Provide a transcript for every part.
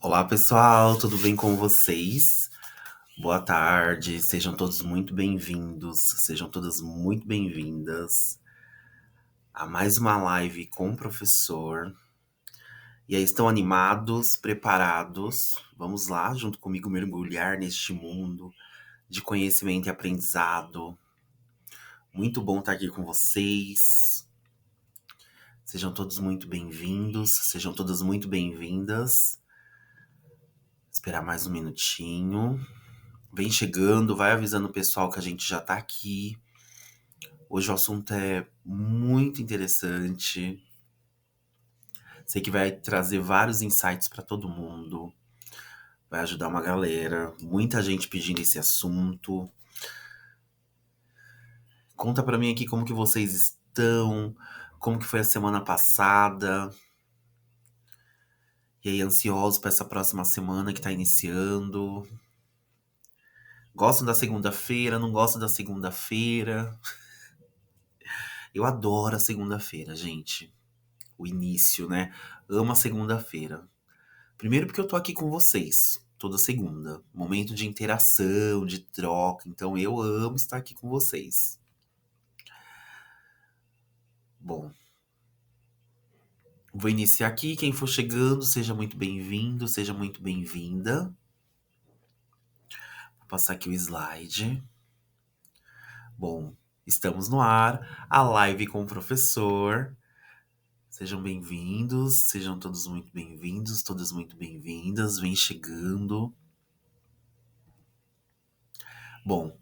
Olá, pessoal, tudo bem com vocês? Boa tarde, sejam todos muito bem-vindos, sejam todas muito bem-vindas a mais uma live com o professor. E aí, estão animados, preparados? Vamos lá, junto comigo, mergulhar neste mundo de conhecimento e aprendizado. Muito bom estar aqui com vocês. Sejam todos muito bem-vindos, sejam todas muito bem-vindas. Esperar mais um minutinho. Vem chegando, vai avisando o pessoal que a gente já tá aqui. Hoje o assunto é muito interessante. Sei que vai trazer vários insights para todo mundo. Vai ajudar uma galera. Muita gente pedindo esse assunto. Conta para mim aqui como que vocês estão. Como que foi a semana passada. E aí, ansiosos para essa próxima semana que tá iniciando. Gostam da segunda-feira? Não gostam da segunda-feira? Eu adoro a segunda-feira, gente. O início, né? Amo a segunda-feira. Primeiro porque eu tô aqui com vocês, toda segunda. Momento de interação, de troca. Então eu amo estar aqui com vocês. Bom, vou iniciar aqui. Quem for chegando, seja muito bem-vindo, seja muito bem-vinda. Vou passar aqui o slide. Bom, estamos no ar. A live com o professor. Sejam bem-vindos, sejam todos muito bem-vindos, todas muito bem-vindas. Vem chegando. Bom,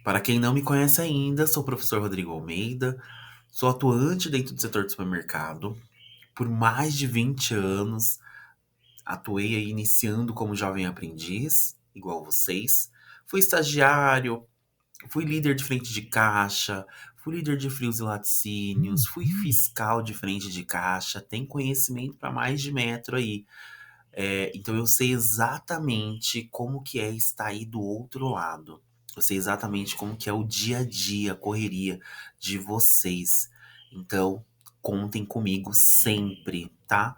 para quem não me conhece ainda, sou o professor Rodrigo Almeida, sou atuante dentro do setor de supermercado. Por mais de 20 anos, atuei aí iniciando como jovem aprendiz, igual vocês. Fui estagiário, fui líder de frente de caixa, fui líder de frios e laticínios, fui fiscal de frente de caixa, tem conhecimento para mais de metro aí. Então eu sei exatamente como que é estar aí do outro lado. Eu sei exatamente como que é o dia a dia, a correria de vocês. Então, contem comigo sempre, tá?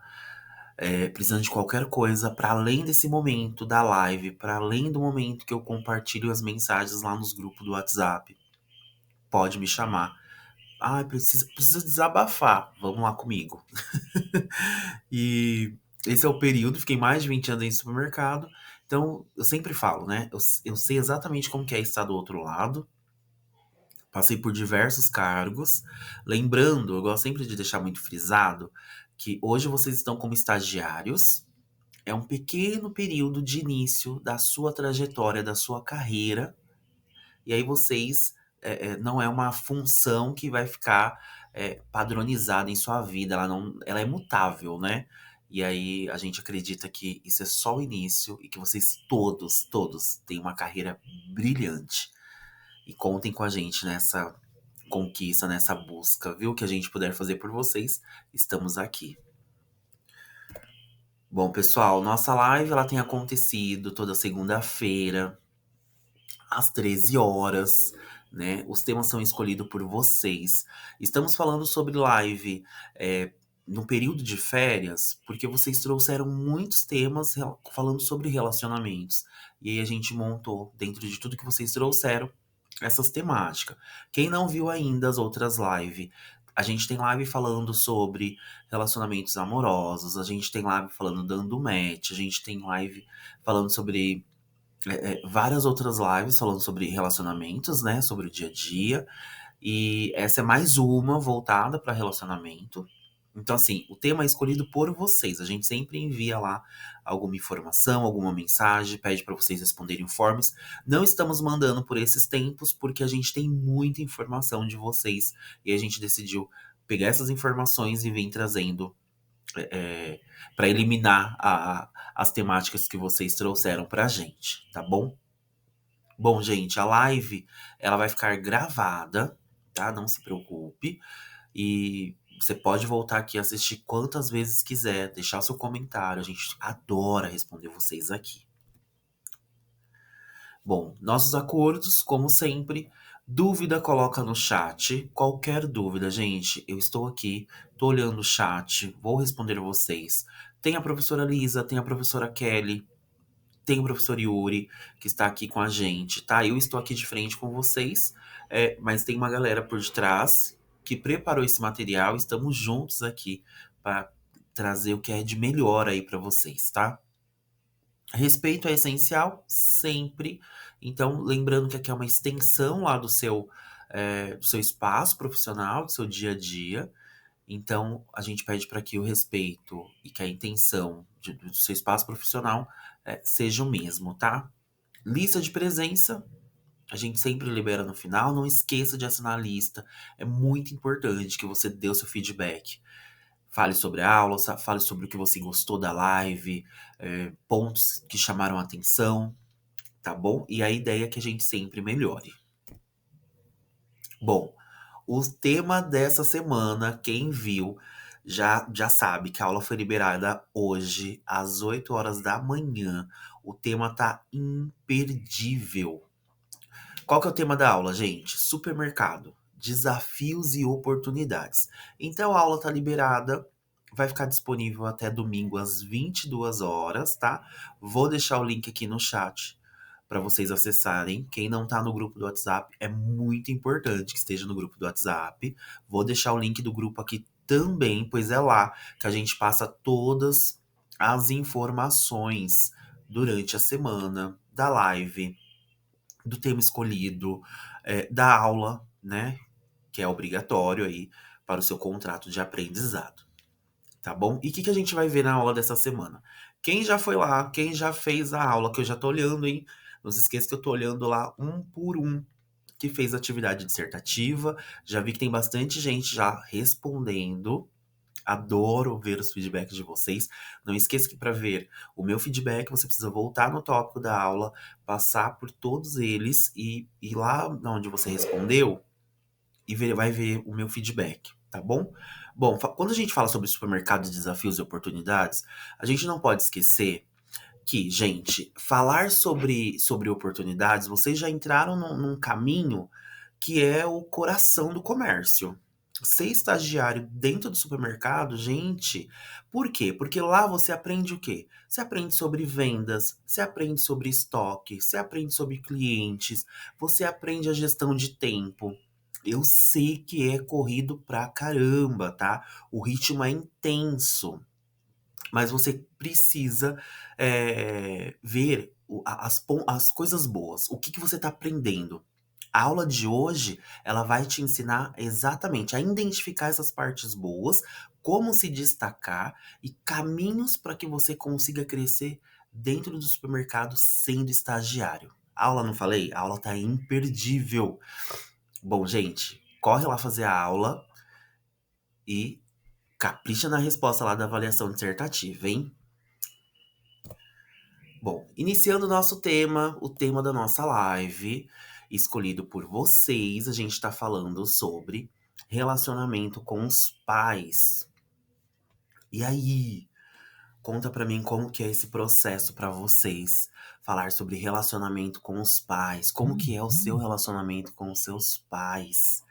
Precisando de qualquer coisa, para além desse momento da live, para além do momento que eu compartilho as mensagens lá nos grupos do WhatsApp, pode me chamar. Ah, precisa desabafar. Vamos lá comigo. E esse é o período, fiquei mais de 20 anos em supermercado. Então, eu sempre falo, né? Eu sei exatamente como que é estar do outro lado. Passei por diversos cargos. Lembrando, eu gosto sempre de deixar muito frisado que hoje vocês estão como estagiários. É um pequeno período de início da sua trajetória, da sua carreira. E aí vocês não é uma função que vai ficar padronizada em sua vida, ela é mutável, né? E aí a gente acredita que isso é só o início e que vocês todos têm uma carreira brilhante. E contem com a gente nessa conquista, nessa busca, viu? O que a gente puder fazer por vocês, estamos aqui. Bom, pessoal, nossa live ela tem acontecido toda segunda-feira, às 13 horas, né? Os temas são escolhidos por vocês. Estamos falando sobre live no período de férias, porque vocês trouxeram muitos temas falando sobre relacionamentos. E aí a gente montou, dentro de tudo que vocês trouxeram, essas temáticas. Quem não viu ainda as outras lives, a gente tem live falando sobre relacionamentos amorosos, a gente tem live falando dando match, a gente tem live falando sobre várias outras lives falando sobre relacionamentos, né? Sobre o dia a dia. E essa é mais uma voltada para relacionamento. Então, assim, o tema é escolhido por vocês. A gente sempre envia lá alguma informação, alguma mensagem, pede para vocês responderem forms. Não estamos mandando por esses tempos, porque a gente tem muita informação de vocês. E a gente decidiu pegar essas informações e vir trazendo para eliminar as temáticas que vocês trouxeram pra gente, tá bom? Bom, gente, a live ela vai ficar gravada, tá? Não se preocupe. E você pode voltar aqui e assistir quantas vezes quiser, deixar seu comentário. A gente adora responder vocês aqui. Bom, nossos acordos, como sempre, dúvida coloca no chat. Qualquer dúvida, gente, eu estou aqui, tô olhando o chat, vou responder vocês. Tem a professora Lisa, tem a professora Kelly, tem o professor Yuri, que está aqui com a gente, tá? Eu estou aqui de frente com vocês, mas tem uma galera por detrás que preparou esse material. Estamos juntos aqui para trazer o que é de melhor aí para vocês, tá? Respeito é essencial, sempre. Então, lembrando que aqui é uma extensão lá do seu espaço profissional, do seu dia a dia. Então, a gente pede para que o respeito e que a intenção do seu espaço profissional seja o mesmo, tá? Lista de presença, a gente sempre libera no final. Não esqueça de assinar a lista. É muito importante que você dê o seu feedback. Fale sobre a aula, fale sobre o que você gostou da live, pontos que chamaram a atenção, tá bom? E a ideia é que a gente sempre melhore. Bom, o tema dessa semana, quem viu, já sabe que a aula foi liberada hoje, às 8 horas da manhã. O tema tá imperdível. Qual que é o tema da aula, gente? Supermercado, desafios e oportunidades. Então a aula tá liberada, vai ficar disponível até domingo às 22 horas, tá? Vou deixar o link aqui no chat para vocês acessarem. Quem não tá no grupo do WhatsApp, é muito importante que esteja no grupo do WhatsApp. Vou deixar o link do grupo aqui também, pois é lá que a gente passa todas as informações durante a semana da live, do tema escolhido, da aula, né? Que é obrigatório aí para o seu contrato de aprendizado, tá bom? E o que a gente vai ver na aula dessa semana? Quem já foi lá, quem já fez a aula, que eu já tô olhando, hein? Não se esqueça que eu tô olhando lá um por um que fez atividade dissertativa. Já vi que tem bastante gente já respondendo. Adoro ver os feedbacks de vocês. Não esqueça que para ver o meu feedback, você precisa voltar no tópico da aula, passar por todos eles e ir lá onde você respondeu e vai ver o meu feedback, tá bom? Bom, quando a gente fala sobre supermercado de desafios e oportunidades, a gente não pode esquecer que, gente, falar sobre oportunidades, vocês já entraram num caminho que é o coração do comércio. Ser estagiário dentro do supermercado, gente, por quê? Porque lá você aprende o quê? Você aprende sobre vendas, você aprende sobre estoque, você aprende sobre clientes, você aprende a gestão de tempo. Eu sei que é corrido pra caramba, tá? O ritmo é intenso, mas você precisa ver as coisas boas. O que você está aprendendo? A aula de hoje, ela vai te ensinar exatamente a identificar essas partes boas, como se destacar e caminhos para que você consiga crescer dentro do supermercado sendo estagiário. A aula, não falei? A aula tá imperdível. Bom, gente, corre lá fazer a aula e capricha na resposta lá da avaliação dissertativa, hein? Bom, iniciando o nosso tema, o tema da nossa live, escolhido por vocês, a gente está falando sobre relacionamento com os pais. E aí, conta pra mim como que é esse processo pra vocês, falar sobre relacionamento com os pais, como que é o seu relacionamento com os seus pais,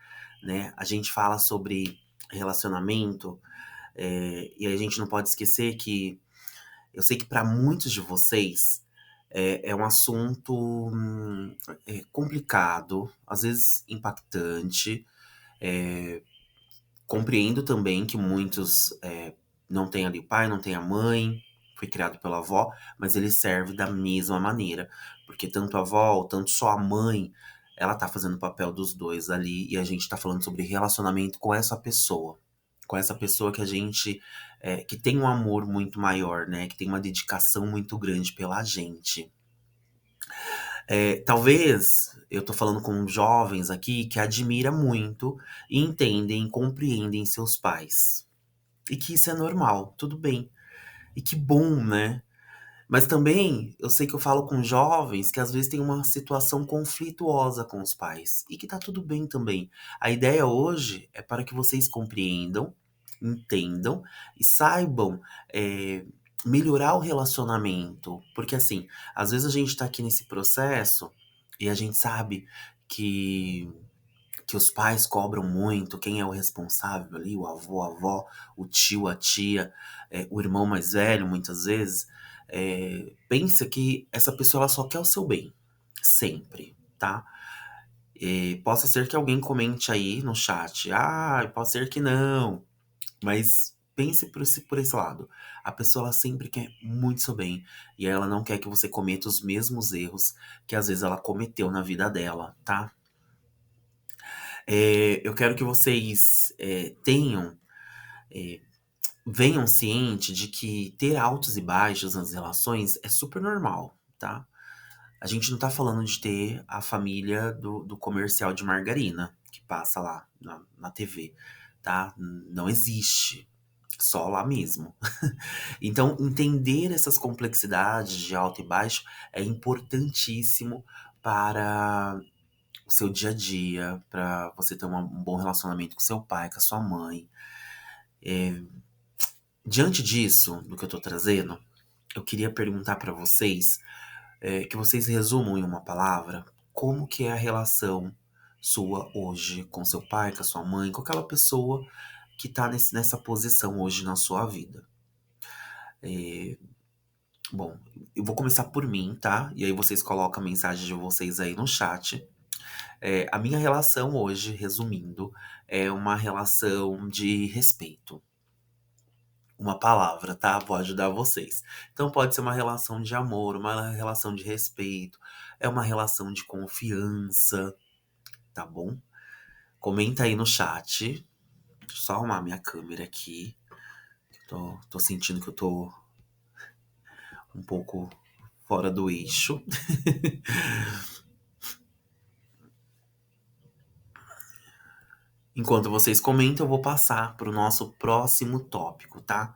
né? A gente fala sobre relacionamento, e a gente não pode esquecer que eu sei que para muitos de vocês é um assunto complicado, às vezes impactante. Compreendo também que muitos não têm ali o pai, não têm a mãe, foi criado pela avó, mas ele serve da mesma maneira, porque tanto a avó, tanto só a mãe, ela tá fazendo o papel dos dois ali, e a gente tá falando sobre relacionamento com essa pessoa que a gente que tem um amor muito maior, né? Que tem uma dedicação muito grande pela gente. Talvez eu tô falando com jovens aqui que admira muito, e entendem, compreendem seus pais. E que isso é normal, tudo bem. E que bom, né? Mas também eu sei que eu falo com jovens que às vezes tem uma situação conflituosa com os pais. E que tá tudo bem também. A ideia hoje é para que vocês compreendam, entendam e saibam melhorar o relacionamento. Porque assim, às vezes a gente tá aqui nesse processo e a gente sabe que que os pais cobram muito, quem é o responsável ali, o avô, a avó, o tio, a tia, o irmão mais velho, muitas vezes, pensa que essa pessoa ela só quer o seu bem, sempre, tá? Possa ser que alguém comente aí no chat, pode ser que não, mas pense por esse lado. A pessoa ela sempre quer muito seu bem e ela não quer que você cometa os mesmos erros que às vezes ela cometeu na vida dela, tá? Eu quero que vocês venham ciente de que ter altos e baixos nas relações é super normal, tá? A gente não tá falando de ter a família do comercial de margarina que passa lá na TV, tá? Não existe. Só lá mesmo. Então, entender essas complexidades de alto e baixo é importantíssimo para o seu dia a dia, para você ter um bom relacionamento com seu pai, com a sua mãe. Diante disso, do que eu tô trazendo, eu queria perguntar para vocês, que vocês resumam em uma palavra, como que é a relação sua hoje com seu pai, com a sua mãe, com aquela pessoa que tá nessa posição hoje na sua vida. Bom, eu vou começar por mim, tá? E aí vocês colocam a mensagem de vocês aí no chat. A minha relação hoje, resumindo, é uma relação de respeito. Uma palavra, tá? Vou ajudar vocês. Então pode ser uma relação de amor, uma relação de respeito, é uma relação de confiança, tá bom? Comenta aí no chat. Deixa eu só arrumar minha câmera aqui. Tô sentindo que eu tô um pouco fora do eixo. Enquanto vocês comentam, eu vou passar para o nosso próximo tópico, tá?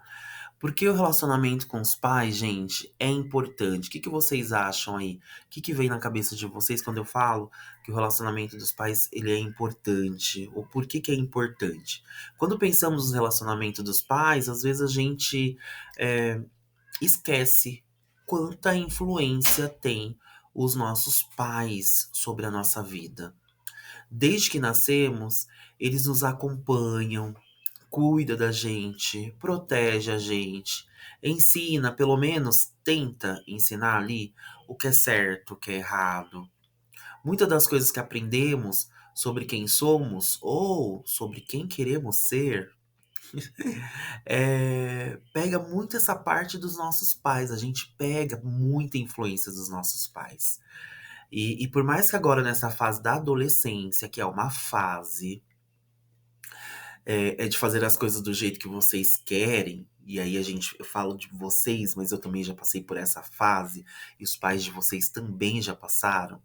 Porque o relacionamento com os pais, gente, é importante. O que que vocês acham aí? O que que vem na cabeça de vocês quando eu falo que o relacionamento dos pais ele é importante? Ou por que que é importante? Quando pensamos no relacionamento dos pais, às vezes a gente é, esquece quanta influência tem os nossos pais sobre a nossa vida. Desde que nascemos, eles nos acompanham, cuida da gente, protege a gente, ensina, pelo menos tenta ensinar ali o que é certo, o que é errado. Muitas das coisas que aprendemos sobre quem somos ou sobre quem queremos ser, pega muito essa parte dos nossos pais. A gente pega muita influência dos nossos pais. E por mais que agora nessa fase da adolescência, que é uma fase de fazer as coisas do jeito que vocês querem. E aí eu falo de vocês, mas eu também já passei por essa fase, e os pais de vocês também já passaram.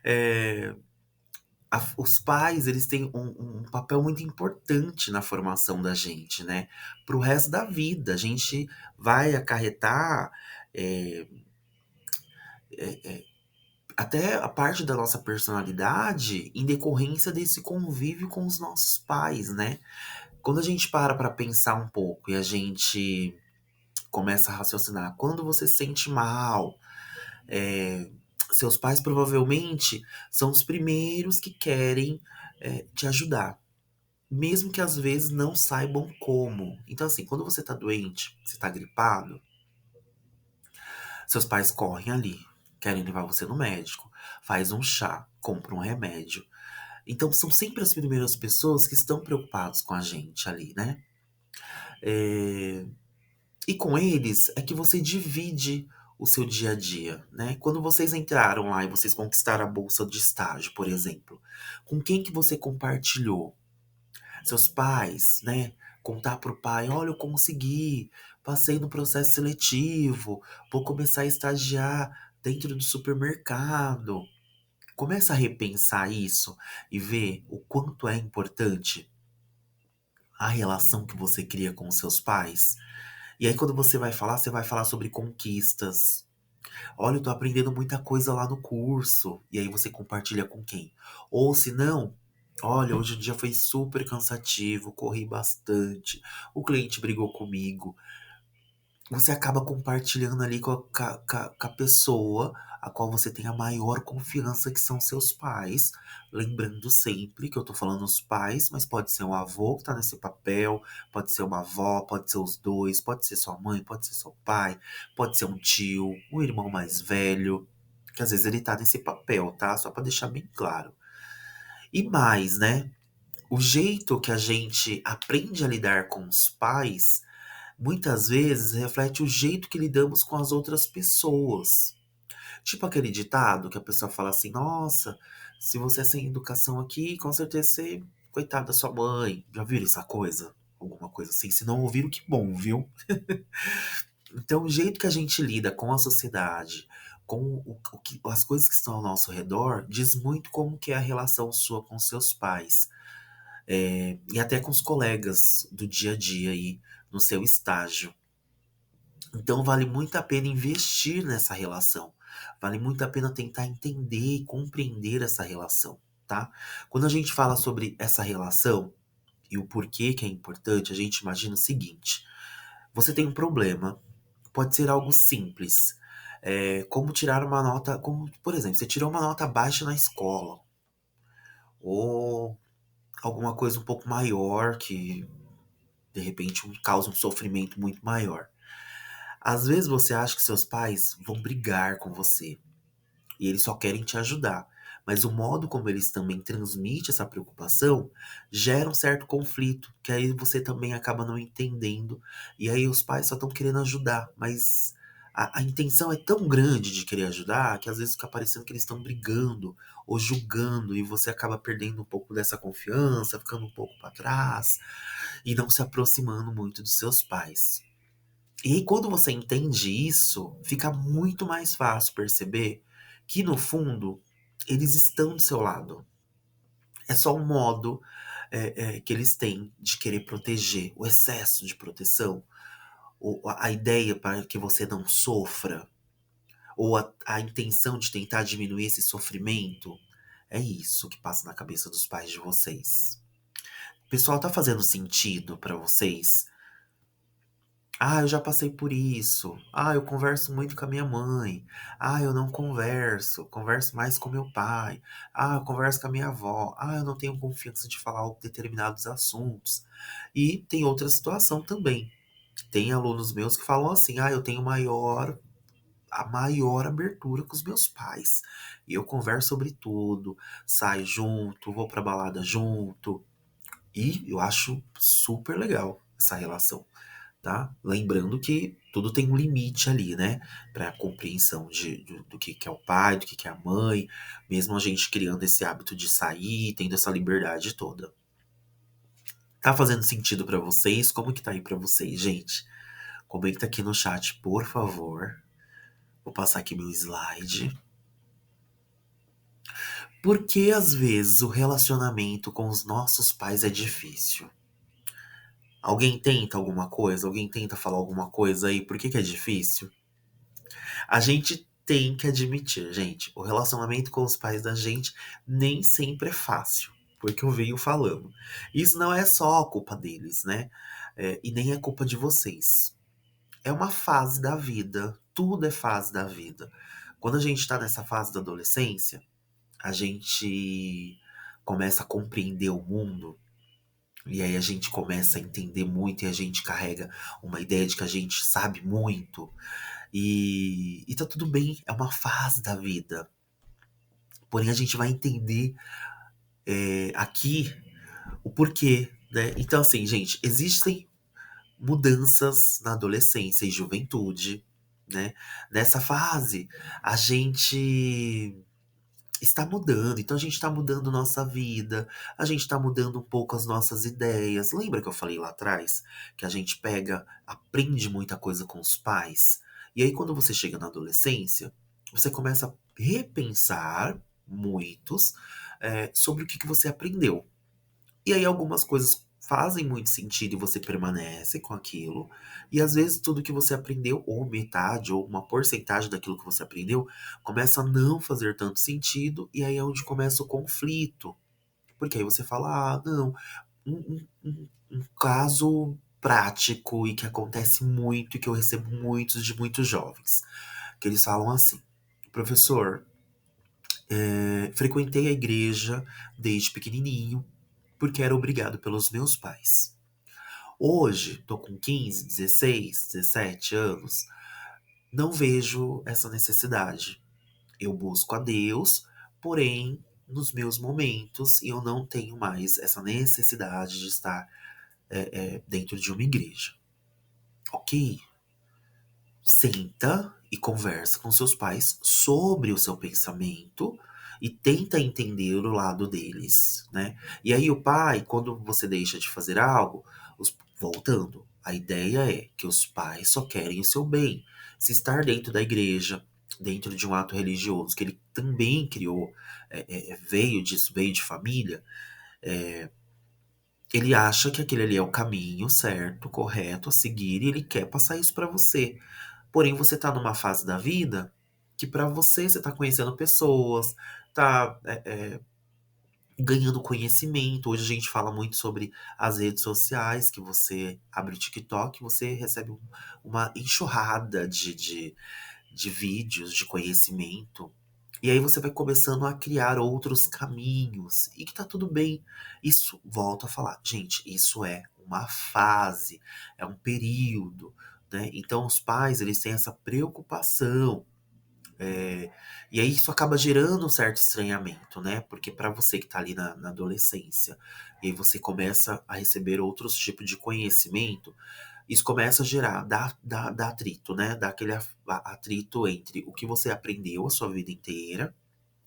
É, os pais, eles têm um papel muito importante na formação da gente, né? Pro resto da vida. A gente vai acarretar é, até a parte da nossa personalidade em decorrência desse convívio com os nossos pais, né? Quando a gente para pensar um pouco e a gente começa a raciocinar, quando você se sente mal, eh, seus pais provavelmente são os primeiros que querem, te ajudar, mesmo que às vezes não saibam como. Então, assim, quando você tá doente, você tá gripado, seus pais correm ali, querem levar você no médico, faz um chá, compra um remédio. Então, são sempre as primeiras pessoas que estão preocupados com a gente ali, né? Eh E com eles é que você divide o seu dia a dia, né? Quando vocês entraram lá e vocês conquistaram a bolsa de estágio, por exemplo, com quem que você compartilhou? Seus pais, né? Contar para o pai, olha, eu consegui, passei no processo seletivo, vou começar a estagiar dentro do supermercado. Começa a repensar isso e ver o quanto é importante a relação que você cria com os seus pais. E aí, quando você vai falar sobre conquistas. Olha, eu tô aprendendo muita coisa lá no curso. E aí você compartilha com quem? Ou se não, olha, hoje o dia foi super cansativo, corri bastante, o cliente brigou comigo. você acaba compartilhando ali com a pessoa a qual você tem a maior confiança, que são seus pais. Lembrando sempre que eu tô falando os pais, mas pode ser um avô que tá nesse papel, pode ser uma avó, pode ser os dois, pode ser sua mãe, pode ser seu pai, pode ser um tio, um irmão mais velho, que às vezes ele tá nesse papel, tá? Só pra deixar bem claro. E mais, né? O jeito que a gente aprende a lidar com os pais muitas vezes reflete o jeito que lidamos com as outras pessoas. Tipo aquele ditado que a pessoa fala assim: Nossa, se você é sem educação aqui, com certeza você, coitada da sua mãe. Já viram essa coisa? Alguma coisa assim. Se não ouviram, que bom, viu? Então, o jeito que a gente lida com a sociedade, com as coisas que estão ao nosso redor, diz muito como que é a relação sua com seus pais. E até com os colegas do dia a dia aí, no seu estágio. Então vale muito a pena investir nessa relação. Vale muito a pena tentar entender e compreender essa relação, tá? Quando a gente fala sobre essa relação e o porquê que é importante, a gente imagina o seguinte: você tem um problema, pode ser algo simples, como tirar uma nota, como por exemplo, você tirou uma nota baixa na escola, ou alguma coisa um pouco maior que de repente causa um sofrimento muito maior. Às vezes você acha que seus pais vão brigar com você e eles só querem te ajudar, mas o modo como eles também transmitem essa preocupação gera um certo conflito, que aí você também acaba não entendendo, e aí os pais só estão querendo ajudar, mas a intenção é tão grande de querer ajudar que às vezes fica parecendo que eles estão brigando ou julgando, e você acaba perdendo um pouco dessa confiança, ficando um pouco para trás e não se aproximando muito dos seus pais. E aí, quando você entende isso, fica muito mais fácil perceber que, no fundo, eles estão do seu lado. É só um modo que eles têm de querer proteger, o excesso de proteção, ou a ideia para que você não sofra, ou a intenção de tentar diminuir esse sofrimento. É isso que passa na cabeça dos pais de vocês. Pessoal, tá fazendo sentido para vocês? Ah, eu já passei por isso. Ah, eu converso muito com a minha mãe. Ah, eu não converso. Converso mais com meu pai. Ah, eu converso com a minha avó. Ah, eu não tenho confiança de falar determinados assuntos. E tem outra situação também. Tem alunos meus que falam assim: ah, eu tenho a maior abertura com os meus pais. E eu converso sobre tudo, saio junto, vou pra balada junto. E eu acho super legal essa relação, tá? Lembrando que tudo tem um limite ali, né? Para compreensão do que é o pai, do que é a mãe, mesmo a gente criando esse hábito de sair, tendo essa liberdade toda. Tá fazendo sentido para vocês? Como que tá aí para vocês, gente? Comenta aqui no chat, por favor. Vou passar aqui meu slide. Por que às vezes o relacionamento com os nossos pais é difícil? Alguém tenta alguma coisa? Alguém tenta falar alguma coisa aí? Por que é difícil? A gente tem que admitir, gente, o relacionamento com os pais da gente nem sempre é fácil, porque eu venho falando. Isso não é só a culpa deles, né? E nem é culpa de vocês. É uma fase da vida, tudo é fase da vida. Quando a gente tá nessa fase da adolescência, a gente começa a compreender o mundo. E aí a gente começa a entender muito e a gente carrega uma ideia de que a gente sabe muito. E tá tudo bem, é uma fase da vida. Porém, a gente vai entender aqui o porquê, né? Então, assim, gente, existem mudanças na adolescência e juventude, né? Nessa fase, a gente está mudando. Então, a gente está mudando nossa vida, a gente está mudando um pouco as nossas ideias. Lembra que eu falei lá atrás que a gente pega, aprende muita coisa com os pais? E aí, quando você chega na adolescência, você começa a repensar muitos sobre o que você aprendeu. E aí algumas coisas fazem muito sentido e você permanece com aquilo. E às vezes tudo que você aprendeu, ou metade, ou uma porcentagem daquilo que você aprendeu, começa a não fazer tanto sentido, e aí é onde começa o conflito. Porque aí você fala, ah, não, um caso. prático e que acontece muito e que eu recebo muitos de muitos jovens, que eles falam assim: "Professor, frequentei a igreja desde pequenininho, porque era obrigado pelos meus pais. Hoje, tô com 15, 16, 17 anos, não vejo essa necessidade. Eu busco a Deus, porém, nos meus momentos, eu não tenho mais essa necessidade de estar dentro de uma igreja. Ok, senta e conversa com seus pais sobre o seu pensamento e tenta entender o lado deles, né? E aí o pai, quando você deixa de fazer algo, voltando, a ideia é que os pais só querem o seu bem. Se estar dentro da igreja, dentro de um ato religioso que ele também criou, veio disso, veio de família, ele acha que aquele ali é o caminho certo, correto a seguir e ele quer passar isso pra você. Porém, você tá numa fase da vida que pra você tá conhecendo pessoas, tá, ganhando conhecimento. Hoje a gente fala muito sobre as redes sociais, que você abre o TikTok, você recebe uma enxurrada de vídeos, de conhecimento. E aí você vai começando a criar outros caminhos, e que tá tudo bem. Isso, volto a falar, gente, isso é uma fase, é um período, né? Então os pais, eles têm essa preocupação, e aí isso acaba gerando um certo estranhamento, né? Porque para você que tá ali na adolescência, e aí você começa a receber outros tipos de conhecimento, isso começa a gerar, dá atrito, né? Dá aquele atrito entre o que você aprendeu a sua vida inteira,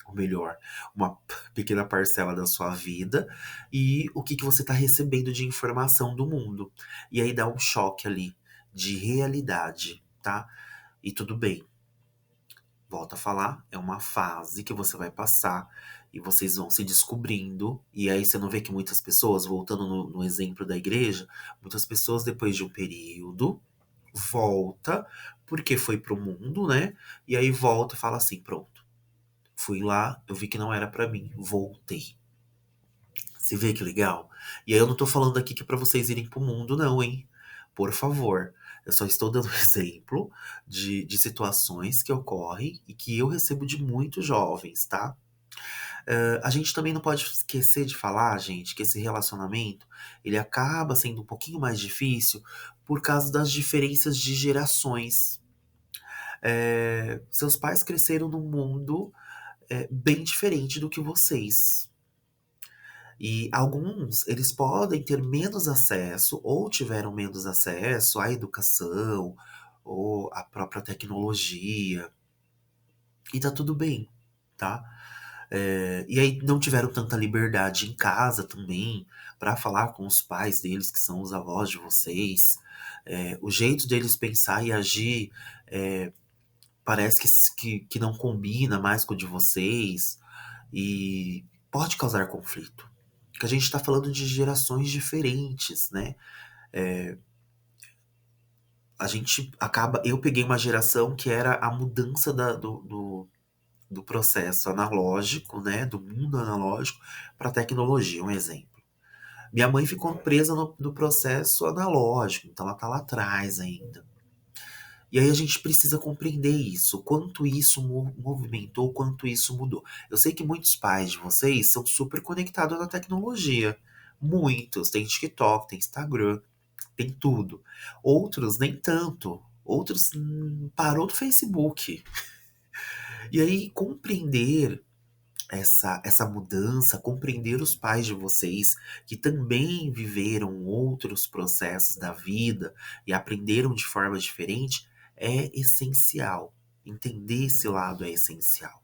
ou melhor, uma pequena parcela da sua vida, e o que você tá recebendo de informação do mundo. E aí dá um choque ali de realidade, tá? E tudo bem. Volto a falar, é uma fase que você vai passar e vocês vão se descobrindo. E aí você não vê que muitas pessoas, voltando no exemplo da igreja, muitas pessoas depois de um período volta porque foi pro mundo, né? E aí volta e fala assim, pronto, fui lá, eu vi que não era pra mim, voltei. Você vê que legal? E aí eu não tô falando aqui que é pra vocês irem pro mundo não, hein? Por favor. Eu só estou dando exemplo de situações que ocorrem e que eu recebo de muitos jovens, tá? A gente também não pode esquecer de falar, gente, que esse relacionamento, ele acaba sendo um pouquinho mais difícil por causa das diferenças de gerações. Seus pais cresceram num mundo, bem diferente do que vocês. E alguns, eles podem ter menos acesso ou tiveram menos acesso à educação ou à própria tecnologia. E tá tudo bem, tá? E aí não tiveram tanta liberdade em casa também para falar com os pais deles, que são os avós de vocês. O jeito deles pensar e agir parece que não combina mais com o de vocês e pode causar conflito. Porque a gente está falando de gerações diferentes, né? A gente acaba. Eu peguei uma geração que era a mudança do processo analógico, né? Do mundo analógico para a tecnologia, um exemplo. Minha mãe ficou presa no processo analógico, então ela tá lá atrás ainda. E aí a gente precisa compreender isso, quanto isso movimentou, quanto isso mudou. Eu sei que muitos pais de vocês são super conectados na tecnologia. Muitos. Tem TikTok, tem Instagram, tem tudo. Outros nem tanto. Outros parou do Facebook. E aí compreender essa mudança, compreender os pais de vocês que também viveram outros processos da vida e aprenderam de forma diferente, é essencial. Entender esse lado é essencial.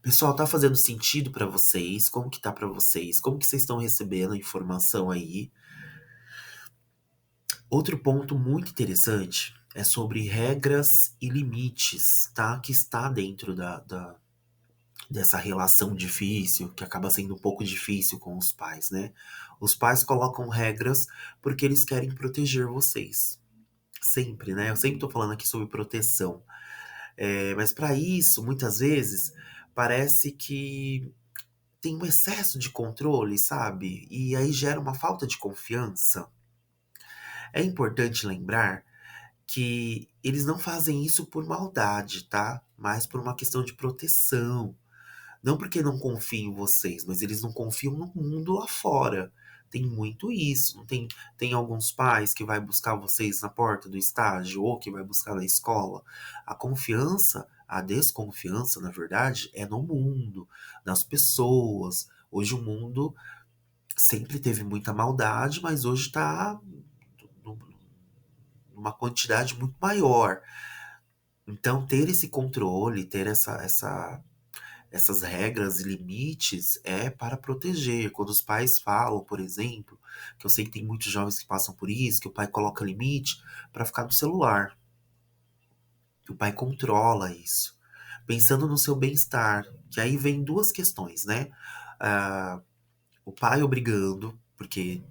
Pessoal, tá fazendo sentido pra vocês? Como que tá pra vocês? Como que vocês estão recebendo a informação aí? Outro ponto muito interessante é sobre regras e limites, tá? Que está dentro dessa relação difícil, que acaba sendo um pouco difícil com os pais, né? Os pais colocam regras porque eles querem proteger vocês. Sempre, né? Eu sempre tô falando aqui sobre proteção. Mas para isso, muitas vezes, parece que tem um excesso de controle, sabe? E aí gera uma falta de confiança. É importante lembrar que eles não fazem isso por maldade, tá? Mas por uma questão de proteção. Não porque não confiam em vocês, mas eles não confiam no mundo lá fora. Tem muito isso. Não tem alguns pais que vai buscar vocês na porta do estágio ou que vai buscar na escola. A confiança, a desconfiança, na verdade, é no mundo, nas pessoas. Hoje o mundo sempre teve muita maldade, mas hoje está numa quantidade muito maior. Então, ter esse controle, ter essas regras e limites é para proteger. Quando os pais falam, por exemplo, que eu sei que tem muitos jovens que passam por isso, que o pai coloca limite para ficar no celular, que o pai controla isso, pensando no seu bem-estar. Que aí vem duas questões, né? Ah, o pai obrigando, porque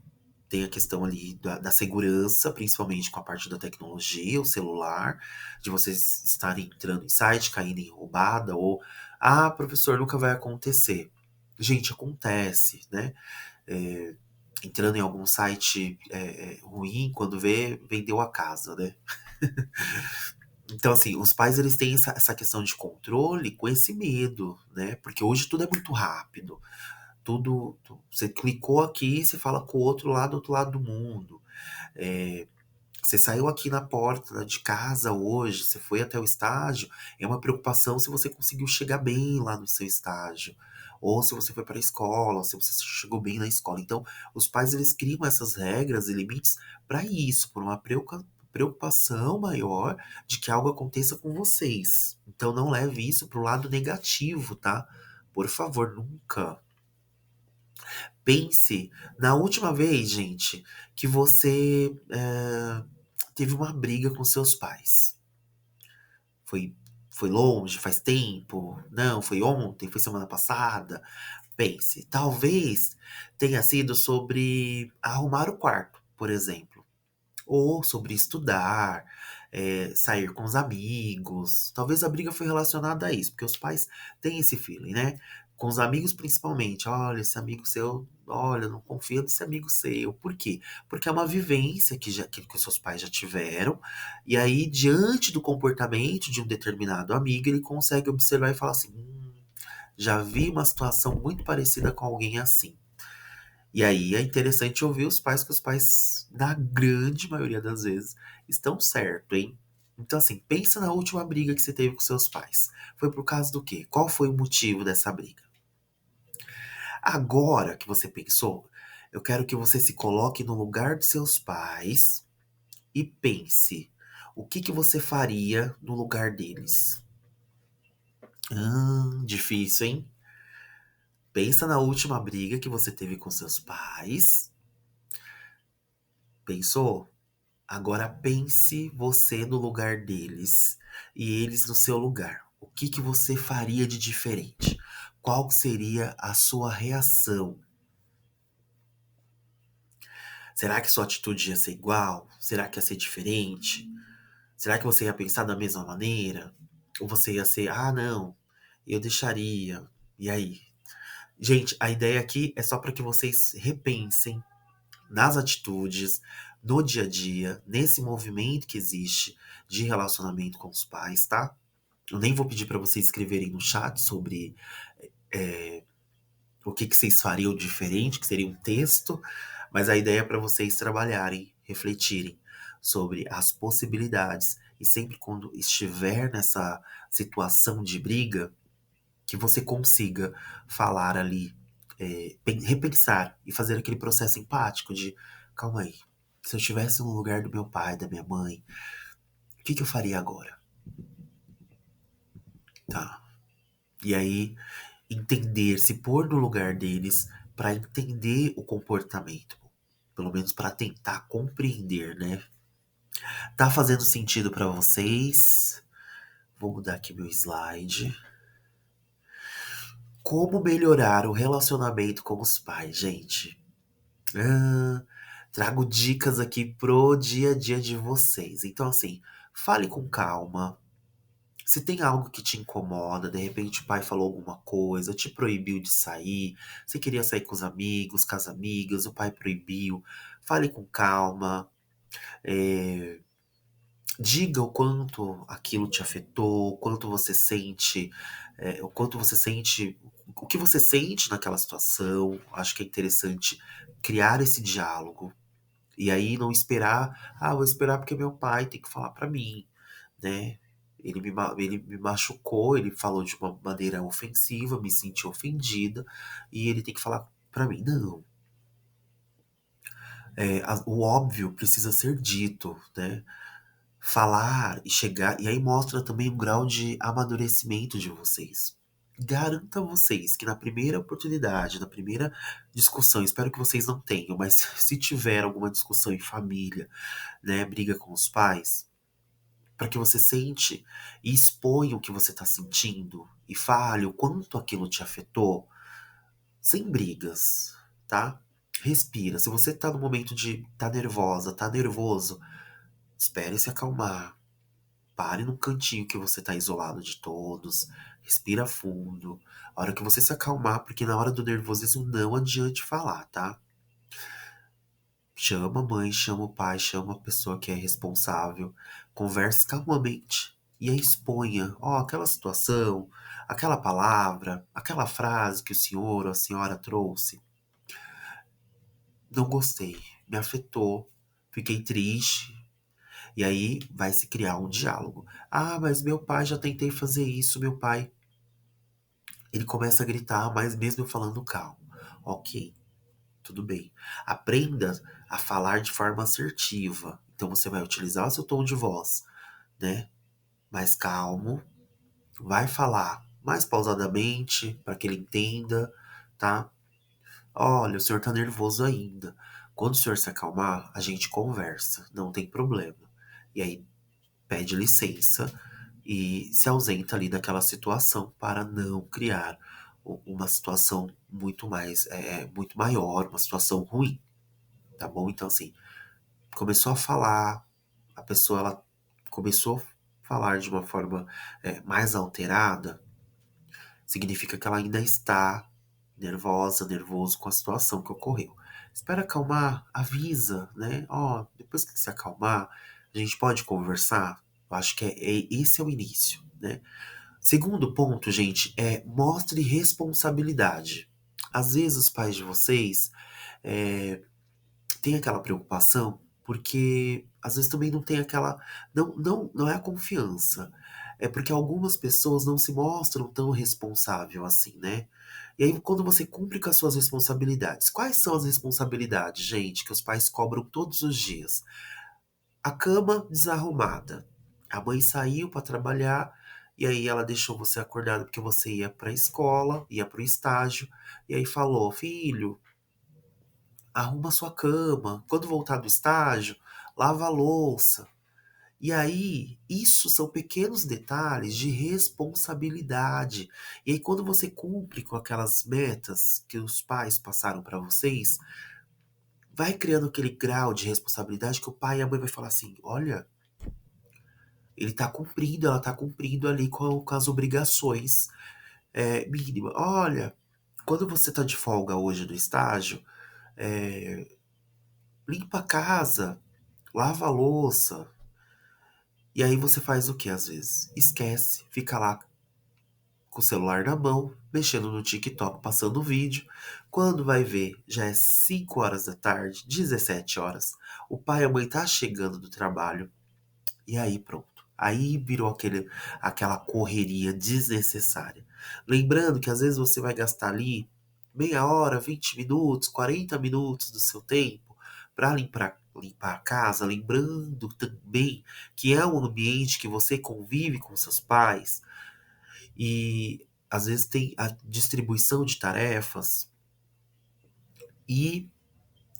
tem a questão ali da segurança, principalmente com a parte da tecnologia, o celular, de vocês estarem entrando em site, caindo em roubada, ou, ah, professor, nunca vai acontecer. Gente, acontece, né? É, entrando em algum site ruim, quando vê, vendeu a casa, né? Então, assim, os pais, eles têm essa questão de controle com esse medo, né? Porque hoje tudo é muito rápido. Você clicou aqui, você fala com o outro lá do outro lado do mundo. É, você saiu aqui na porta de casa hoje, você foi até o estágio, é uma preocupação se você conseguiu chegar bem lá no seu estágio, ou se você foi para a escola, ou se você chegou bem na escola. Então, os pais, eles criam essas regras e limites para isso, por uma preocupação maior de que algo aconteça com vocês. Então, não leve isso para o lado negativo, tá? Por favor, nunca. Pense na última vez, gente, que você teve uma briga com seus pais. Foi, foi longe, faz tempo? Não, foi ontem, foi semana passada? Pense, talvez tenha sido sobre arrumar o quarto, por exemplo. Ou sobre estudar, sair com os amigos. Talvez a briga foi relacionada a isso, porque os pais têm esse feeling, né? Com os amigos principalmente. Olha, esse amigo seu, olha, não confia nesse amigo seu. Por quê? Porque é uma vivência que os seus pais já tiveram. E aí, diante do comportamento de um determinado amigo, ele consegue observar e falar assim: já vi uma situação muito parecida com alguém assim. E aí é interessante ouvir os pais, que os pais, na grande maioria das vezes, estão certo, hein? Então, assim, pensa na última briga que você teve com seus pais. Foi por causa do quê? Qual foi o motivo dessa briga? Agora que você pensou, eu quero que você se coloque no lugar de seus pais e pense: o que que você faria no lugar deles? Difícil, hein? Pensa na última briga que você teve com seus pais. Pensou? Agora pense você no lugar deles e eles no seu lugar. O que que você faria de diferente? Qual seria a sua reação? Será que sua atitude ia ser igual? Será que ia ser diferente? Será que você ia pensar da mesma maneira? Ou você ia ser, ah, não, eu deixaria. E aí? Gente, a ideia aqui é só para que vocês repensem nas atitudes, no dia a dia, nesse movimento que existe de relacionamento com os pais, tá? Eu nem vou pedir para vocês escreverem no chat sobre o que vocês fariam diferente, que seria um texto, mas a ideia é para vocês trabalharem, refletirem sobre as possibilidades e sempre quando estiver nessa situação de briga, que você consiga falar ali, repensar e fazer aquele processo empático de calma aí, se eu estivesse no lugar do meu pai, da minha mãe, o que que eu faria agora? Tá. E aí, entender, se pôr no lugar deles para entender o comportamento. Pelo menos para tentar compreender, né? Tá fazendo sentido para vocês? Vou mudar aqui meu slide. Como melhorar o relacionamento com os pais, gente? Ah, trago dicas aqui pro dia a dia de vocês. Então, assim, fale com calma. Se tem algo que te incomoda, de repente o pai falou alguma coisa, te proibiu de sair, você queria sair com os amigos, com as amigas, o pai proibiu, fale com calma, Eh, Diga o quanto aquilo te afetou, o quanto você sente, o quanto você sente, o que você sente naquela situação. Acho que é interessante criar esse diálogo. E aí não esperar, vou esperar porque meu pai tem que falar pra mim, né? Ele me machucou, ele falou de uma maneira ofensiva, me senti ofendida, e ele tem que falar pra mim. Não, o óbvio precisa ser dito, né? Falar e chegar, e aí mostra também um grau de amadurecimento de vocês. Garanta vocês que na primeira oportunidade, na primeira discussão, espero que vocês não tenham, mas se tiver alguma discussão em família, né, briga com os pais, para que você sente e exponha o que você está sentindo e fale o quanto aquilo te afetou, sem brigas, tá? Respira. Se você tá no momento de tá nervosa, tá nervoso, espere se acalmar. Pare num cantinho que você tá isolado de todos. Respira fundo. A hora que você se acalmar, porque na hora do nervosismo não adianta falar, tá? Chama a mãe, chama o pai, chama a pessoa que é responsável. Converse calmamente e aí exponha, aquela situação, aquela palavra, aquela frase que o senhor ou a senhora trouxe. Não gostei, me afetou, fiquei triste. E aí vai se criar um diálogo. Mas meu pai, já tentei fazer isso, meu pai. Ele começa a gritar, mas mesmo eu falando calmo. Ok, tudo bem. Aprenda a falar de forma assertiva. Então você vai utilizar o seu tom de voz, né? Mais calmo. Vai falar mais pausadamente para que ele entenda, tá? Olha, o senhor tá nervoso ainda. Quando o senhor se acalmar, a gente conversa, não tem problema. E aí pede licença e se ausenta ali daquela situação para não criar uma situação muito maior, uma situação ruim, tá bom? Então, assim, começou a falar, a pessoa ela começou a falar de uma forma mais alterada, significa que ela ainda está nervosa, nervoso com a situação que ocorreu. Espera acalmar, avisa, né? Depois que se acalmar, a gente pode conversar. Eu acho que esse é o início, né? Segundo ponto, gente, mostre responsabilidade. Às vezes os pais de vocês é, têm aquela preocupação porque às vezes também não tem aquela. Não é a confiança. É porque algumas pessoas não se mostram tão responsável assim, né? E aí, quando você cumpre com as suas responsabilidades, quais são as responsabilidades, gente, que os pais cobram todos os dias? A cama desarrumada. A mãe saiu para trabalhar e aí ela deixou você acordado porque você ia para a escola, ia para o estágio, e aí falou: "Filho, arruma sua cama. Quando voltar do estágio, lava a louça". E aí, isso são pequenos detalhes de responsabilidade. E aí, quando você cumpre com aquelas metas que os pais passaram para vocês, vai criando aquele grau de responsabilidade que o pai e a mãe vai falar assim: olha, ele tá cumprindo, ela tá cumprindo ali com as obrigações mínimas. Olha, quando você tá de folga hoje no estágio, é, limpa a casa, lava a louça. E aí você faz o que às vezes? Esquece, fica lá com o celular na mão, mexendo no TikTok, passando vídeo. Quando vai ver, já é 5 horas da tarde, 17 horas. O pai e a mãe tá chegando do trabalho. E aí pronto. Aí virou aquela correria desnecessária. Lembrando que às vezes você vai gastar ali meia hora, 20 minutos, 40 minutos do seu tempo para limpar a casa, lembrando também que é um ambiente que você convive com seus pais e às vezes tem a distribuição de tarefas e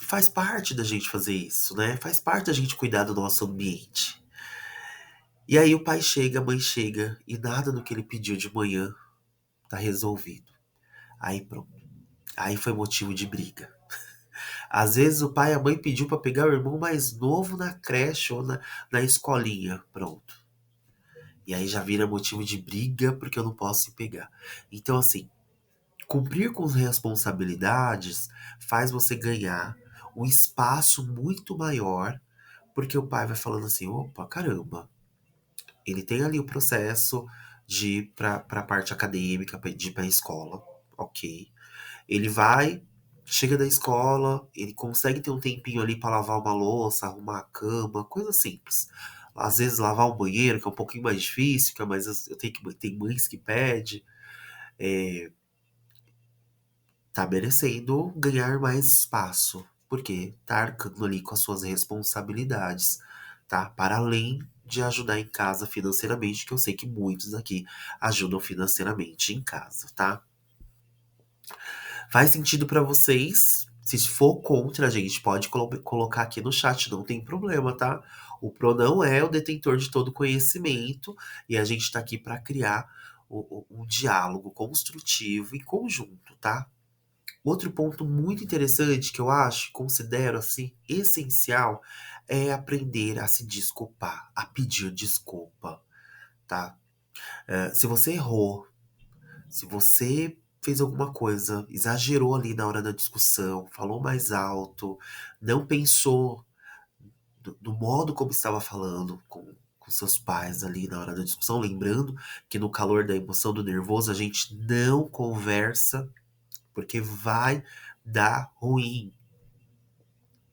faz parte da gente fazer isso, né? Faz parte da gente cuidar do nosso ambiente. E aí o pai chega, a mãe chega e nada do que ele pediu de manhã tá resolvido. Aí pronto. Aí foi motivo de briga. Às vezes o pai e a mãe pediu pra pegar o irmão mais novo na creche ou na escolinha. Pronto. E aí já vira motivo de briga porque eu não posso se pegar. Então, assim, cumprir com as responsabilidades faz você ganhar um espaço muito maior Porque o pai vai falando assim: opa, caramba, ele tem ali o processo de ir para a parte acadêmica, de ir para a escola, ok. Ele vai, chega da escola, ele consegue ter um tempinho ali para lavar uma louça, arrumar a cama, coisa simples. Às vezes lavar um banheiro, que é um pouquinho mais difícil, mas eu tenho que tem mães que pedem. Tá merecendo ganhar mais espaço, porque tá arcando ali com as suas responsabilidades, tá? Para além de ajudar em casa financeiramente, que eu sei que muitos aqui ajudam financeiramente em casa, tá? Faz sentido pra vocês? Se for contra, a gente pode colocar aqui no chat, não tem problema, tá? O Pro não é o detentor de todo conhecimento e a gente tá aqui para criar um diálogo construtivo em conjunto, tá? Outro ponto muito interessante que eu acho, considero assim, essencial, é aprender a se desculpar, a pedir desculpa, tá? Se você errou, se você fez alguma coisa, exagerou ali na hora da discussão, falou mais alto, não pensou do modo como estava falando com seus pais ali na hora da discussão, lembrando que no calor da emoção, do nervoso, a gente não conversa, porque vai dar ruim.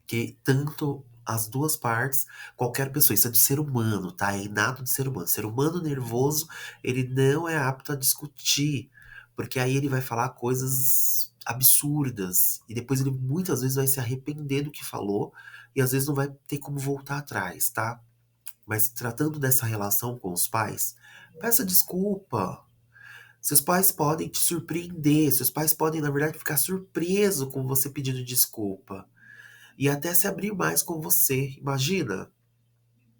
Que tanto as duas partes, qualquer pessoa, isso é do ser humano, tá? É inato do ser humano. Ser humano nervoso, ele não é apto a discutir, porque aí ele vai falar coisas absurdas e depois ele muitas vezes vai se arrepender do que falou e às vezes não vai ter como voltar atrás, tá? Mas tratando dessa relação com os pais, peça desculpa. Seus pais podem te surpreender, seus pais podem, na verdade, ficar surpreso com você pedindo desculpa e até se abrir mais com você. Imagina,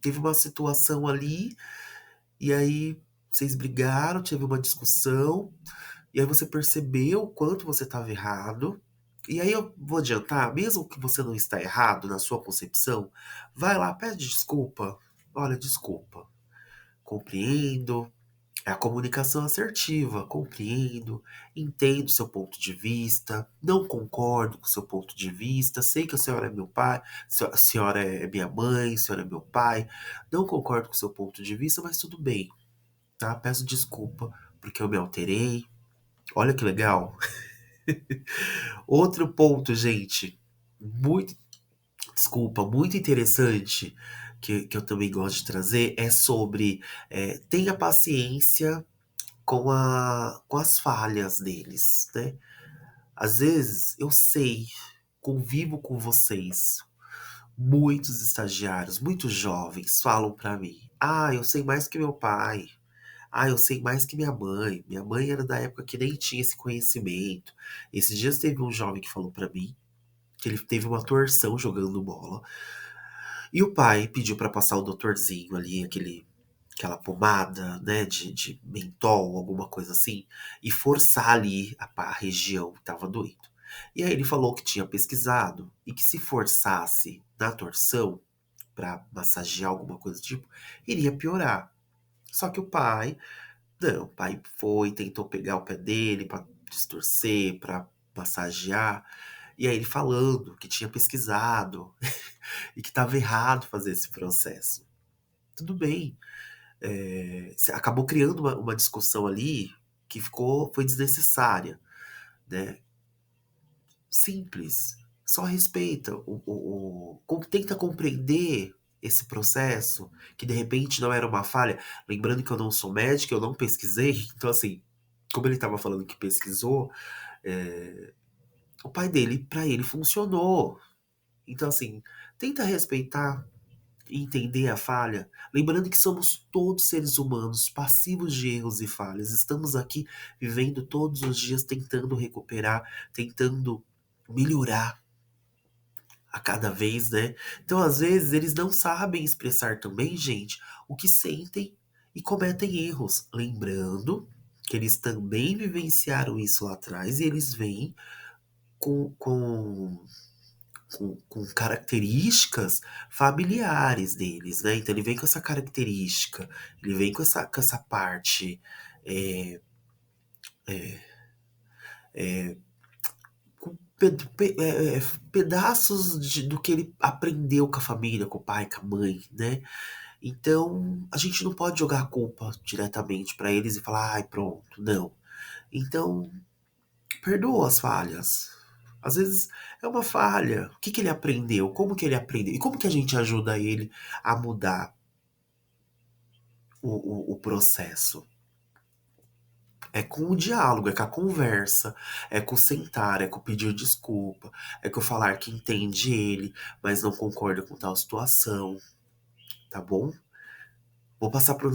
teve uma situação ali, e aí vocês brigaram, teve uma discussão, e aí você percebeu o quanto você estava errado. E aí eu vou adiantar, mesmo que você não está errado na sua concepção, vai lá, pede desculpa. Olha, desculpa. Compreendo, é a comunicação assertiva. Compreendo, entendo o seu ponto de vista, não concordo com o seu ponto de vista, sei que a senhora é meu pai, a senhora é minha mãe, a senhora é meu pai, não concordo com o seu ponto de vista, mas tudo bem, tá? Peço desculpa porque eu me alterei. Olha que legal. Outro ponto, gente, muito, desculpa, muito interessante, que eu também gosto de trazer, é sobre tenha paciência com as falhas deles, né? Às vezes, eu sei, convivo com vocês, muitos estagiários, muitos jovens falam pra mim: "Ah, eu sei mais que meu pai. Ah, eu sei mais que minha mãe. Minha mãe era da época que nem tinha esse conhecimento". Esses dias teve um jovem que falou pra mim que ele teve uma torção jogando bola e o pai pediu pra passar o doutorzinho ali, aquela pomada, né, de mentol, alguma coisa assim, e forçar ali a região que estava doendo. E aí ele falou que tinha pesquisado e que se forçasse na torção para massagear alguma coisa do tipo, iria piorar. Só que o pai, não, o pai foi, tentou pegar o pé dele para distorcer, para massagear, e aí ele falando que tinha pesquisado e que estava errado fazer esse processo. Tudo bem, acabou criando uma discussão ali que foi desnecessária, né? Simples, só respeita, tenta compreender esse processo, que de repente não era uma falha. Lembrando que eu não sou médico, eu não pesquisei, então assim, como ele estava falando que pesquisou, é, o pai dele, para ele, funcionou. Então assim, tenta respeitar e entender a falha, lembrando que somos todos seres humanos, passivos de erros e falhas. Estamos aqui vivendo todos os dias tentando recuperar, tentando melhorar a cada vez, né? Então, às vezes, eles não sabem expressar também, gente, o que sentem e cometem erros. Lembrando que eles também vivenciaram isso lá atrás e eles vêm com, com com características familiares deles, né? Então ele vem com essa característica, ele vem com essa parte é, pedaços do que ele aprendeu com a família, com o pai, com a mãe, né? Então, a gente não pode jogar a culpa diretamente pra eles e falar, ai, pronto, não. Então, perdoa as falhas. Às vezes é uma falha. O que que ele aprendeu? Como que ele aprendeu? E como que a gente ajuda ele a mudar o processo? É com o diálogo, é com a conversa, é com o sentar, é com o pedir desculpa, é com o falar que entende ele, mas não concorda com tal situação, tá bom? Vou passar pro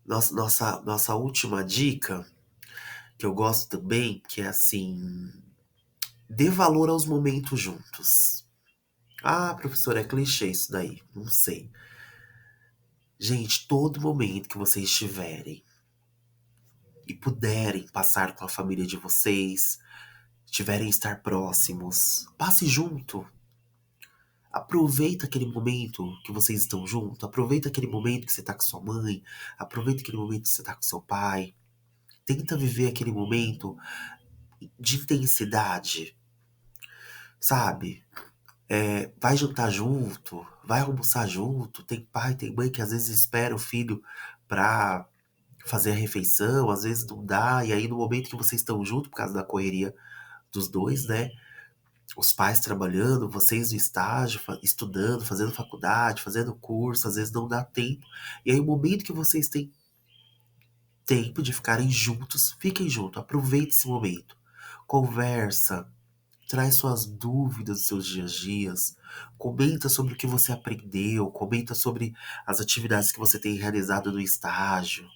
nossa última dica, que eu gosto também, que é assim, dê valor aos momentos juntos. Ah, professor, é clichê isso daí. Não sei. Gente, todo momento que vocês tiverem e puderem passar com a família de vocês, tiverem estar próximos, passe junto. Aproveita aquele momento que vocês estão juntos. Aproveita aquele momento que você tá com sua mãe. Aproveita aquele momento que você tá com seu pai. Tenta viver aquele momento de intensidade, sabe? Vai jantar junto, vai almoçar junto. Tem pai, tem mãe que às vezes espera o filho pra fazer a refeição, às vezes não dá, e aí no momento que vocês estão juntos, por causa da correria dos dois, né? Os pais trabalhando, vocês no estágio, estudando, fazendo faculdade, fazendo curso, às vezes não dá tempo. E aí o momento que vocês têm tempo de ficarem juntos, fiquem juntos, aproveite esse momento. Conversa, traz suas dúvidas dos seus dias, comenta sobre o que você aprendeu, comenta sobre as atividades que você tem realizado no estágio.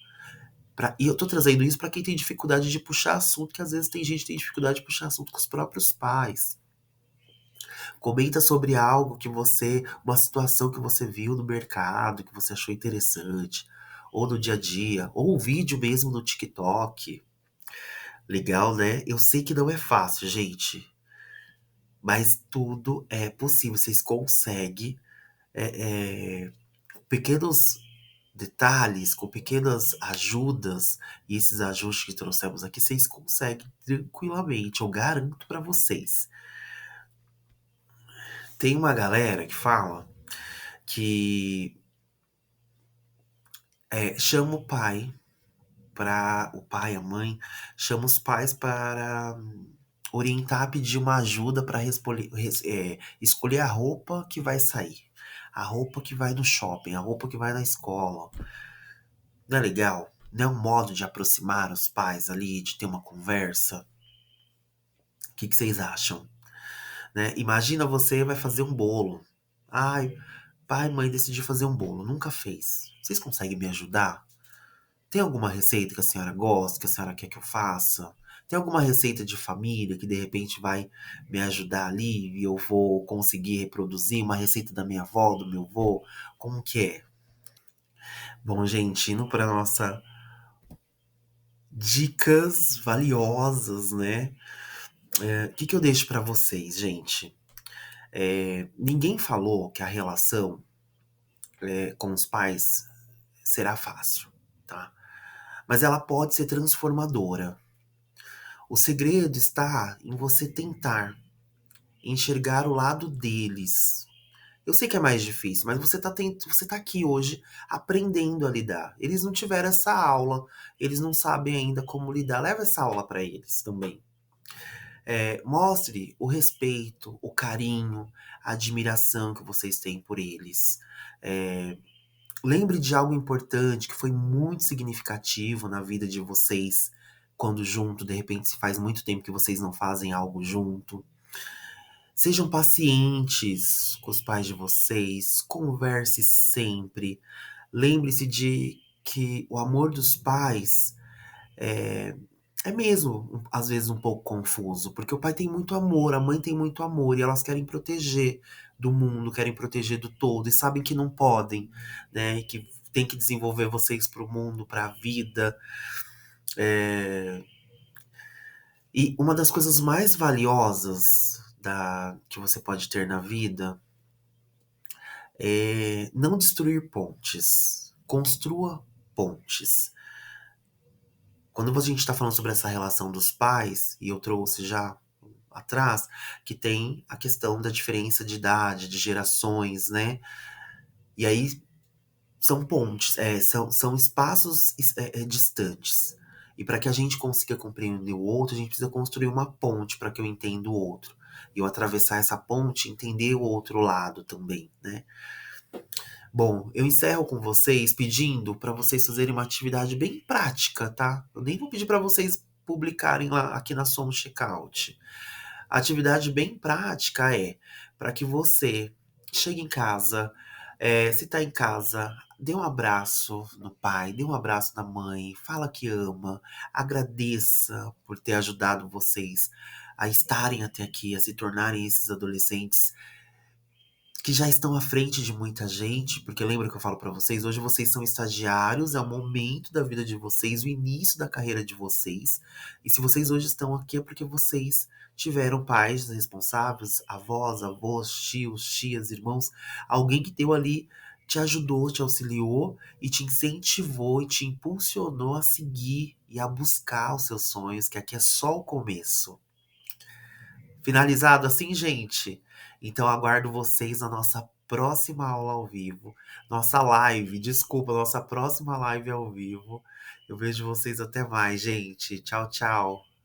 E eu tô trazendo isso pra quem tem dificuldade de puxar assunto, que às vezes tem gente que tem dificuldade de puxar assunto com os próprios pais. Comenta sobre algo que uma situação que você viu no mercado, que você achou interessante, ou no dia a dia, ou um vídeo mesmo no TikTok. Legal, né? Eu sei que não é fácil, gente, mas tudo é possível. Vocês conseguem, pequenos detalhes, com pequenas ajudas e esses ajustes que trouxemos aqui, vocês conseguem tranquilamente, eu garanto pra vocês. Tem uma galera que fala que chama o pai, a mãe, chama os pais para orientar, pedir uma ajuda para escolher a roupa que vai sair, a roupa que vai no shopping, a roupa que vai na escola. Não é legal? Não é um modo de aproximar os pais ali, de ter uma conversa? O que que vocês acham? Né? Imagina você vai fazer um bolo. Ai, pai, mãe, decidi fazer um bolo. Nunca fez. Vocês conseguem me ajudar? Tem alguma receita que a senhora gosta, que a senhora quer que eu faça? Tem alguma receita de família que de repente vai me ajudar ali e eu vou conseguir reproduzir uma receita da minha avó, do meu avô? Como que é? Bom, gente, indo para nossa dicas valiosas, né? O que que eu deixo para vocês, gente? Ninguém falou que a relação com os pais será fácil, tá? Mas ela pode ser transformadora. O segredo está em você tentar enxergar o lado deles. Eu sei que é mais difícil, mas você tá aqui hoje aprendendo a lidar. Eles não tiveram essa aula, eles não sabem ainda como lidar. Leva essa aula para eles também. Mostre o respeito, o carinho, a admiração que vocês têm por eles. É, lembre de algo importante que foi muito significativo na vida de vocês quando junto, de repente, se faz muito tempo que vocês não fazem algo junto. Sejam pacientes com os pais de vocês, converse sempre. Lembre-se de que o amor dos pais é mesmo, às vezes, um pouco confuso, porque o pai tem muito amor, a mãe tem muito amor, e elas querem proteger do mundo, querem proteger do todo, e sabem que não podem, né? E que tem que desenvolver vocês para o mundo, para a vida. E uma das coisas mais valiosas que você pode ter na vida é não destruir pontes. Construa pontes. Quando a gente está falando sobre essa relação dos pais, e eu trouxe já atrás, que tem a questão da diferença de idade, de gerações, né? E aí são pontes, são espaços distantes. E para que a gente consiga compreender o outro, a gente precisa construir uma ponte para que eu entenda o outro. E eu atravessar essa ponte, entender o outro lado também, né? Bom, eu encerro com vocês pedindo para vocês fazerem uma atividade bem prática, tá? Eu nem vou pedir para vocês publicarem lá aqui na Somos Checkout. A atividade bem prática é para que você chegue em casa, se tá em casa, dê um abraço no pai, dê um abraço na mãe, fala que ama, agradeça por ter ajudado vocês a estarem até aqui, a se tornarem esses adolescentes que já estão à frente de muita gente, porque lembra que eu falo pra vocês, hoje vocês são estagiários, é o momento da vida de vocês, o início da carreira de vocês. E se vocês hoje estão aqui é porque vocês tiveram pais responsáveis, avós, avós, tios, tias, irmãos, alguém que deu ali, te ajudou, te auxiliou e te incentivou e te impulsionou a seguir e a buscar os seus sonhos, que aqui é só o começo. Finalizado assim, gente? Então aguardo vocês na nossa próxima aula ao vivo. Nossa live, desculpa, nossa próxima live ao vivo. Eu vejo vocês até mais, gente. Tchau, tchau.